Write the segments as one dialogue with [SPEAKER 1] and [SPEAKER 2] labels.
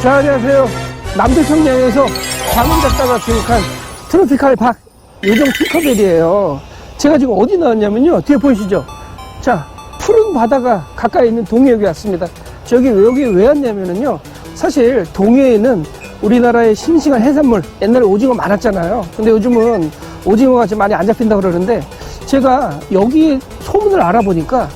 [SPEAKER 1] 자, 안녕하세요. 남대청량에서 방금 잡다가 교육한 트로피칼 박 요정 핑커벨이에요. 제가 지금 어디 나왔냐면요. 뒤에 보이시죠? 자, 푸른 바다가 가까이 있는 동해역에 왔습니다. 여기 왜 왔냐면요. 사실 동해에는 우리나라의 싱싱한 해산물, 옛날에 오징어 많았잖아요. 근데 요즘은 오징어가 좀 많이 안 잡힌다고 그러는데 제가 여기 소문을 알아보니까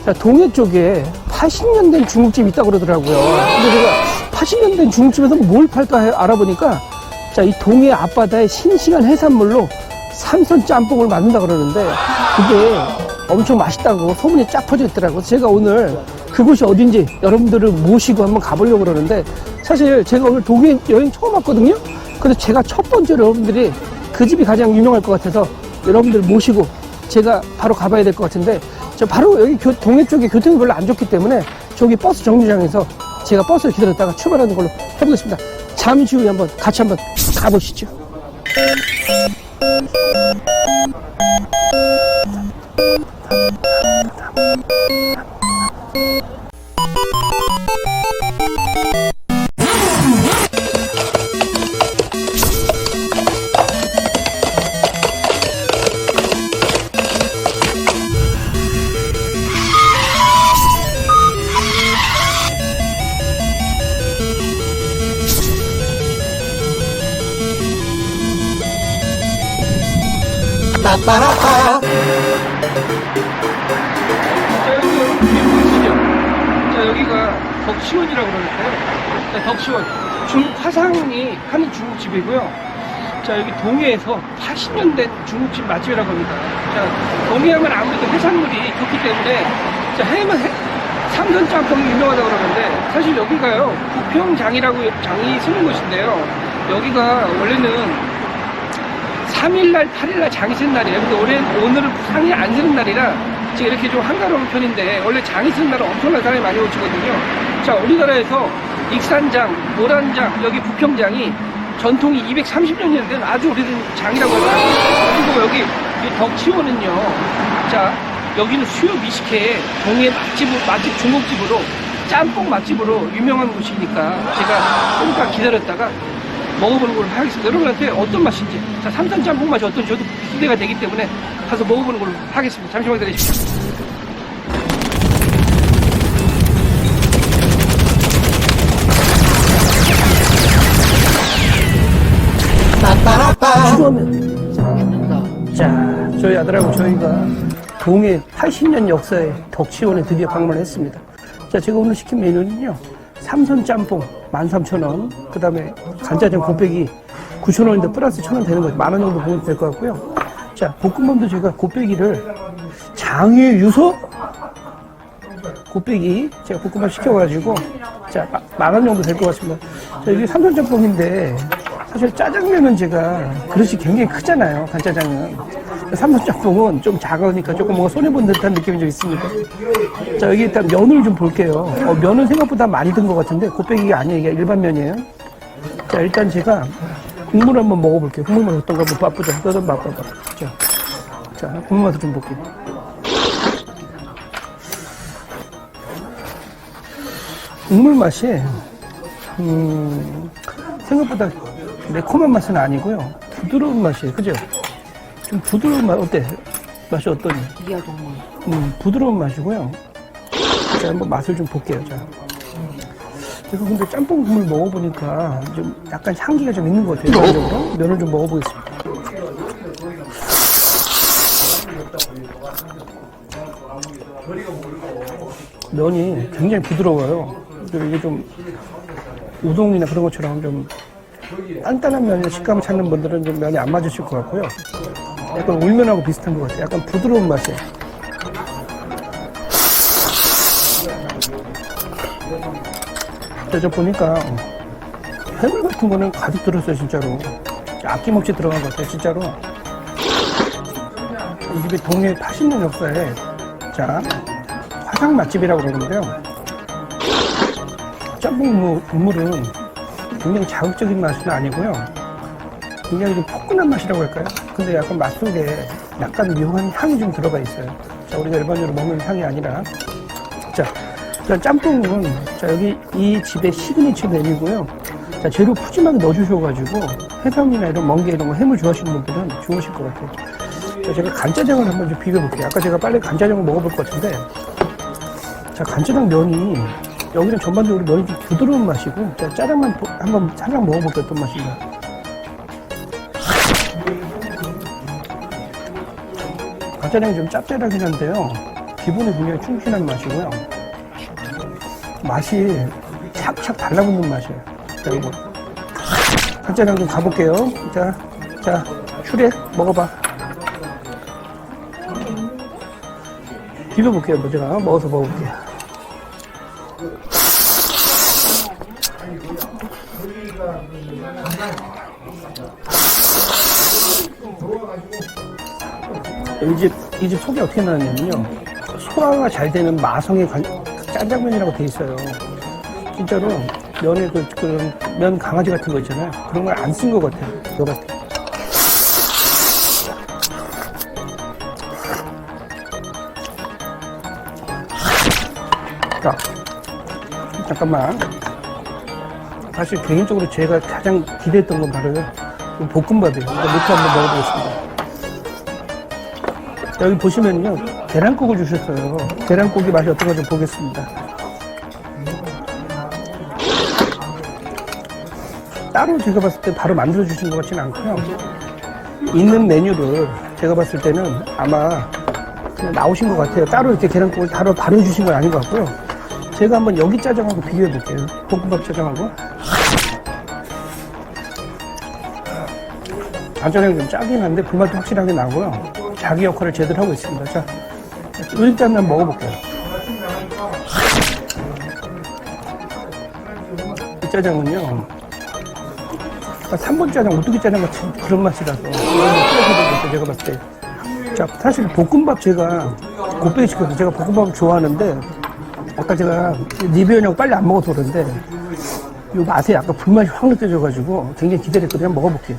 [SPEAKER 1] 자, 동해 쪽에 80년 된 중국집이 있다고 그러더라고요. 근데 제가 80년 된 중국집에서 뭘 팔까 알아보니까 자, 이 동해 앞바다의 싱싱한 해산물로 삼선 짬뽕을 만든다고 그러는데 그게 엄청 맛있다고 소문이 쫙 퍼져 있더라고요. 제가 오늘 그곳이 어딘지 여러분들을 모시고 한번 가보려고 그러는데 사실 제가 오늘 동해 여행 처음 왔거든요. 근데 제가 첫 번째로 여러분들이 그 집이 가장 유명할 것 같아서 여러분들 모시고 제가 바로 가봐야 될 것 같은데 저 바로 여기 동해 쪽에 교통이 별로 안 좋기 때문에 저기 버스 정류장에서 제가 버스를 기다렸다가 출발하는 걸로 해보겠습니다. 잠시 후에 같이 한번 가보시죠. 자, 여기 뒤에 보이시죠? 자, 여기가 덕시원이라고 그러는데요. 자, 덕시원. 중국 화상이 하는 중국집이고요. 자, 여기 동해에서 80년 된 중국집 맛집이라고 합니다. 자, 동해하면 아무래도 해산물이 좋기 때문에 자, 삼선 짬뽕이 유명하다고 그러는데 사실 여기가요, 부평장이라고 장이 쓰는 곳인데요. 여기가 원래는 3일날, 8일날 장이 쓰는 날이에요. 근데 오늘은 상이 안 쓰는 날이라 지금 이렇게 좀 한가로운 편인데 원래 장이 쓰는 날은 엄청난 사람이 많이 오시거든요. 자, 우리나라에서 익산장, 노란장, 여기 부평장이 전통이 230년이 된 아주 오래된 장이라고 하더라고요. 그리고 여기 이 덕치원은요. 자, 여기는 수요 미식회의 동해 맛집 중국집으로 짬뽕 맛집으로 유명한 곳이니까 제가 조금만 기다렸다가 먹어보는 걸로 하겠습니다. 여러분한테 어떤 맛인지, 자, 삼선 짬뽕 맛이 어떤지 저도 기대가 되기 때문에 가서 먹어보는 걸로 하겠습니다. 잠시만 기다리십시오. 자, 저희 아들하고 저희가 동해 80년 역사의 덕치원에 드디어 방문했습니다. 자, 제가 오늘 시킨 메뉴는요. 삼선 짬뽕 13,000원, 그 다음에 간짜장 곱빼기 9,000원인데 플러스 1,000원 되는 거죠. 10,000원 정도 보면 될 것 같고요. 자, 볶음밥도 제가 곱빼기를 장유 유소 곱빼기 제가 볶음밥 시켜가지고 자, 10,000원 정도 될 것 같습니다. 자, 이게 삼선 짬뽕인데 사실 짜장면은 제가 그릇이 굉장히 크잖아요. 간짜장은. 삼선 짬뽕은 좀 작으니까 조금 뭔가 손해본 듯한 느낌이 좀 있습니다. 자, 여기 일단 면을 좀 볼게요. 면은 생각보다 많이 든 것 같은데 곱빼기가 아니에요. 이게 일반 면이에요. 자, 일단 제가 국물 한번 먹어볼게요. 국물 맛 어떤가 한번 맛보자. 너도 맛봐봐. 자, 국물 맛을 좀 볼게요. 국물 맛이 생각보다 매콤한 맛은 아니고요. 부드러운 맛이에요. 그죠? 좀 부드러운 맛, 어때? 맛이 어떠니?
[SPEAKER 2] 이야, 정말.
[SPEAKER 1] 부드러운 맛이고요. 자, 한번 맛을 좀 볼게요. 자. 제가 근데 짬뽕 국물 먹어보니까 좀 약간 향기가 좀 있는 것 같아요. 전적으로. 면을 좀 먹어보겠습니다. 면이 굉장히 부드러워요. 그리고 이게 좀 우동이나 그런 것처럼 좀 단단한 면의 식감을 찾는 분들은 좀 면이 안 맞으실 것 같고요. 약간 울면하고 비슷한 것 같아요. 약간 부드러운 맛이에요. 저 보니까 해물 같은 거는 가득 들었어요, 진짜로. 아낌없이 들어간 것 같아요, 진짜로. 이 집이 동해 80년 역사에 자, 화상 맛집이라고 그러는데요. 짬뽕 국물은 굉장히 자극적인 맛은 아니고요. 굉장히 좀 포근한 맛이라고 할까요? 근데 약간 맛 속에 약간 묘한 향이 좀 들어가 있어요. 자, 우리가 일반적으로 먹는 향이 아니라. 자, 자, 짬뽕은, 자, 여기 이 집의 시그니처 메뉴고요. 자, 재료 푸짐하게 넣어주셔가지고, 해삼이나 이런 멍게 이런 거 해물 좋아하시는 분들은 좋으실 것 같아요. 자, 제가 간짜장을 한번 좀 비벼볼게요. 아까 제가 빨리 간짜장을 먹어볼 것 같은데, 자, 간짜장 면이, 여기는 전반적으로 면이 좀 부드러운 맛이고, 자, 짜장만 한번 살짝 먹어볼게요. 어떤 맛인가. 간짜장이 좀 짭짤하긴 한데요. 기본이 굉장히 충실한 맛이고요. 맛이 착착 달라붙는 맛이에요. 자, 이거. 간짜장 좀 가볼게요. 자, 추래 먹어봐. 비벼볼게요. 뭐 제가 먹어서 먹어볼게요. 이 집 속이 어떻게 나왔냐면요. 소화가 잘 되는 마성의 짜장면이라고 돼 있어요. 진짜로 면에 그런 면 강아지 같은 거 있잖아요. 그런 걸 안 쓴 것 같아요. 이거 같아. 자, 잠깐만. 사실 개인적으로 제가 가장 기대했던 건 바로 볶음밥이에요. 이거 밑에 한번 먹어보겠습니다. 여기 보시면요, 계란국을 주셨어요. 계란국이 맛이 어떤가 좀 보겠습니다. 따로 제가 봤을 때 바로 만들어주신 것 같지는 않고요. 있는 메뉴를 제가 봤을 때는 아마 그냥 나오신 것 같아요. 따로 이렇게 계란국을 바로 해주신 건 아닌 것 같고요. 제가 한번 여기 짜장하고 비교해 볼게요. 볶음밥 짜장하고. 간짜장이 좀 짜긴 한데 불맛도 확실하게 나고요. 자기 역할을 제대로 하고 있습니다. 자, 일단 한번 먹어볼게요. 이 짜장은요, 3번 짜장, 오뚜기 짜장 같은 그런 맛이라서 제가 봤을 때. 자, 사실 볶음밥 제가 곱빼기 시켰어요. 제가 볶음밥을 좋아하는데 아까 제가 리뷰하냐고 빨리 안 먹어서 그런데 이 맛에 약간 불맛이 확 느껴져가지고 굉장히 기대를 했거든요. 한번 먹어볼게요.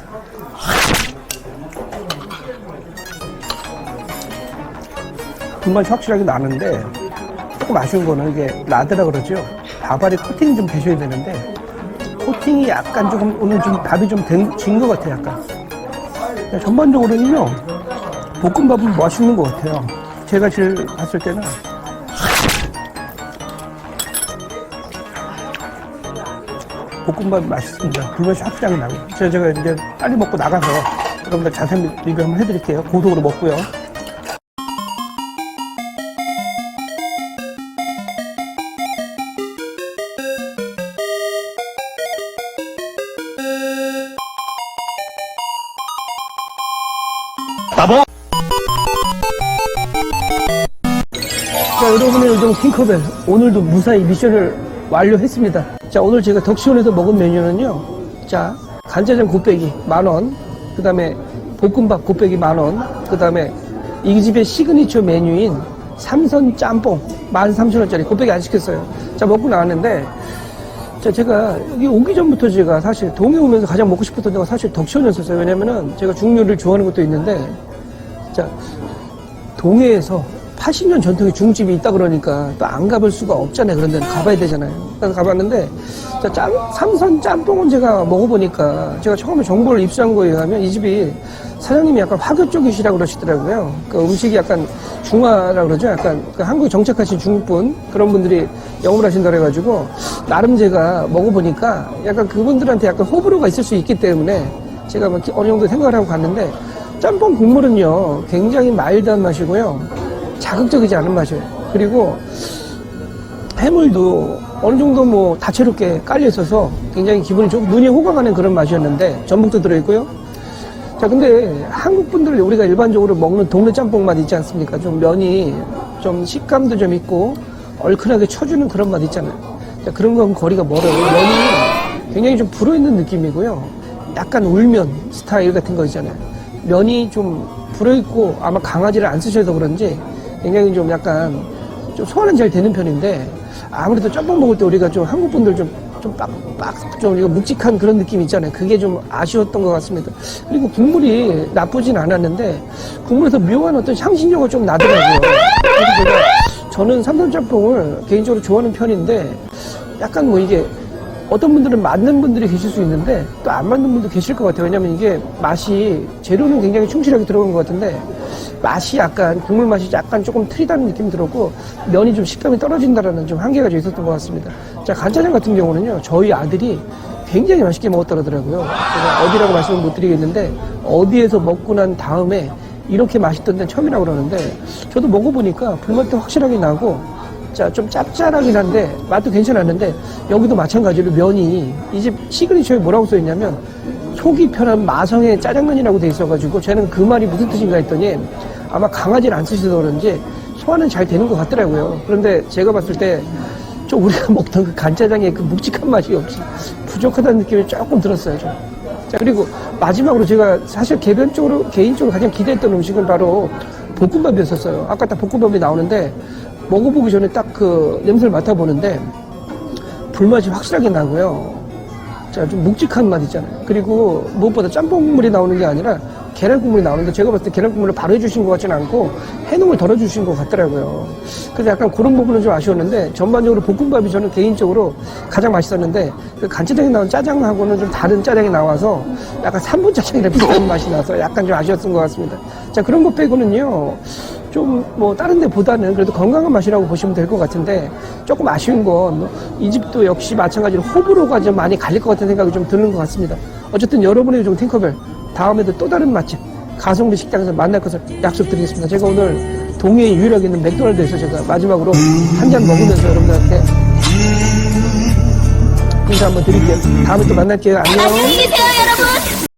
[SPEAKER 1] 불맛이 확실하게 나는데 조금 아쉬운 거는 이게 라드라 그러죠. 밥알이 코팅이 좀 되셔야 되는데 코팅이 약간 조금 오늘 좀 밥이 좀 진 것 같아요. 약간 전반적으로는요 볶음밥은 맛있는 것 같아요. 제가 제일 봤을 때는 볶음밥이 맛있습니다. 불맛이 확실하게 나고 제가 이제 빨리 먹고 나가서 여러분들 자세히 리뷰 한번 해드릴게요. 고속으로 먹고요. 나보! 자, 여러분의 요정 팅커벨 오늘도 무사히 미션을 완료했습니다. 자, 오늘 제가 덕시원에서 먹은 메뉴는요, 자, 간짜장 곱빼기 10,000원, 그 다음에 볶음밥 곱빼기 10,000원, 그 다음에 이 집의 시그니처 메뉴인 삼선 짬뽕 13,000원짜리 곱빼기 안 시켰어요. 자, 먹고 나왔는데, 자, 제가 여기 오기 전부터 제가 사실 동해 오면서 가장 먹고 싶었던 데가 사실 덕시원이었어요. 왜냐면은 제가 중류를 좋아하는 것도 있는데, 자, 동해에서 80년 전통의 중국집이 있다 그러니까 또 안 가볼 수가 없잖아요. 그런 데는 가봐야 되잖아요. 그래서 가봤는데, 자, 삼선 짬뽕은 제가 먹어보니까 제가 처음에 정보를 입수한 거에 의하면 이 집이 사장님이 약간 화교 쪽이시라고 그러시더라고요. 그 음식이 약간 중화라고 그러죠. 약간 그 한국에 정착하신 중국분 그런 분들이 영업을 하신다 그래가지고 나름 제가 먹어보니까 약간 그분들한테 약간 호불호가 있을 수 있기 때문에 제가 어느 정도 생각을 하고 갔는데 짬뽕 국물은요 굉장히 마일드한 맛이고요. 자극적이지 않은 맛이에요. 그리고 해물도 어느 정도 뭐 다채롭게 깔려 있어서 굉장히 기분이 좋고 눈이 호강하는 그런 맛이었는데 전복도 들어있고요. 자, 근데 한국 분들 우리가 일반적으로 먹는 동네 짬뽕 맛 있지 않습니까? 좀 면이 좀 식감도 좀 있고 얼큰하게 쳐주는 그런 맛 있잖아요. 자, 그런 건 거리가 멀어요. 면이 굉장히 좀 불어있는 느낌이고요. 약간 울면 스타일 같은 거 있잖아요. 면이 좀 불어있고 아마 강아지를 안 쓰셔서 그런지 굉장히 좀 약간 좀 소화는 잘 되는 편인데 아무래도 짬뽕 먹을 때 우리가 좀 한국 분들 좀 이거 묵직한 그런 느낌 있잖아요. 그게 좀 아쉬웠던 것 같습니다. 그리고 국물이 나쁘진 않았는데 국물에서 묘한 어떤 향신료가 좀 나더라고요. 그래서 제가 저는 삼선짬뽕을 개인적으로 좋아하는 편인데 약간 뭐 이게 어떤 분들은 맞는 분들이 계실 수 있는데 또 안 맞는 분도 계실 것 같아요. 왜냐면 이게 맛이 재료는 굉장히 충실하게 들어간 것 같은데 맛이 약간 국물 맛이 약간 조금 틀리다는 느낌이 들었고 면이 좀 식감이 떨어진다라는 좀 한계가 좀 있었던 것 같습니다. 자, 간짜장 같은 경우는요, 저희 아들이 굉장히 맛있게 먹었더라고요. 제가 어디라고 말씀을 못 드리겠는데 어디에서 먹고 난 다음에 이렇게 맛있던 데는 처음이라고 그러는데 저도 먹어보니까 불맛도 확실하게 나고 자, 좀 짭짤하긴 한데 맛도 괜찮았는데 여기도 마찬가지로 면이 이 집 시그니처에 뭐라고 써있냐면 속이 편한 마성의 짜장면이라고 돼 있어가지고 저는 그 말이 무슨 뜻인가 했더니 아마 강아지를 안 쓰셔서 그런지 소화는 잘 되는 것 같더라고요. 그런데 제가 봤을 때 좀 우리가 먹던 그 간짜장의 그 묵직한 맛이 없이 부족하다는 느낌이 조금 들었어요. 좀. 자, 그리고 마지막으로 제가 사실 개인적으로 가장 기대했던 음식은 바로 볶음밥이었었어요. 아까 딱 볶음밥이 나오는데 먹어보기 전에 딱 그 냄새를 맡아보는데 불맛이 확실하게 나고요. 자, 좀 묵직한 맛 있잖아요. 그리고 무엇보다 짬뽕 국물이 나오는 게 아니라 계란 국물이 나오는데 제가 봤을 때 계란 국물을 바로 해주신 것 같지는 않고 해동을 덜 해주신 것 같더라고요. 그래서 약간 그런 부분은 좀 아쉬웠는데 전반적으로 볶음밥이 저는 개인적으로 가장 맛있었는데 그 간짜장에 나온 짜장하고는 좀 다른 짜장이 나와서 약간 3분 짜장이랑 비슷한 맛이 나서 약간 좀 아쉬웠던 것 같습니다. 자, 그런 것 빼고는요. 좀 뭐 다른 데보다는 그래도 건강한 맛이라고 보시면 될 것 같은데 조금 아쉬운 건 이 집도 역시 마찬가지로 호불호가 좀 많이 갈릴 것 같은 생각이 좀 드는 것 같습니다. 어쨌든 여러분의 좀 팅커벨 다음에도 또 다른 맛집 가성비 식당에서 만날 것을 약속드리겠습니다. 제가 오늘 동해에 유일하게 있는 맥도날드에서 제가 마지막으로 한 잔 먹으면서 여러분들한테 인사 한번 드릴게요. 다음에 또 만날게요. 안녕.